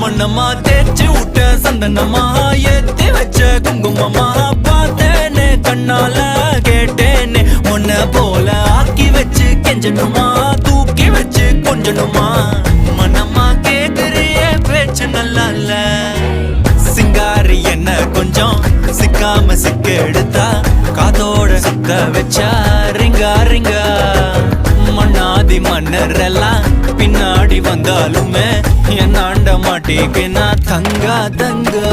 மண்ணம்மா தேய்ச்சி விட்ட சந்தனமா ஏத்தி வச்ச குங்குமமா பார்த்தேனே கண்ணால கேட்டேனே உன்ன போல ஆக்கி வச்சு கெஞ்சணுமா தூக்கி வச்சு கொஞ்சணுமா மனமா கேக்குறிய பேச்சு நல்லா இல்ல சிங்காரி என்ன கொஞ்சம் சிக்காம சிக்க எடுத்தா காதோட சுத்த வச்சா ரிங்கா ரிங்கா மண்ணாதி மன்னர் எல்லாம் பின்னாடி வந்தாலுமே என் ஆண்ட மாட்டேக்கு நான் தங்கா தங்கா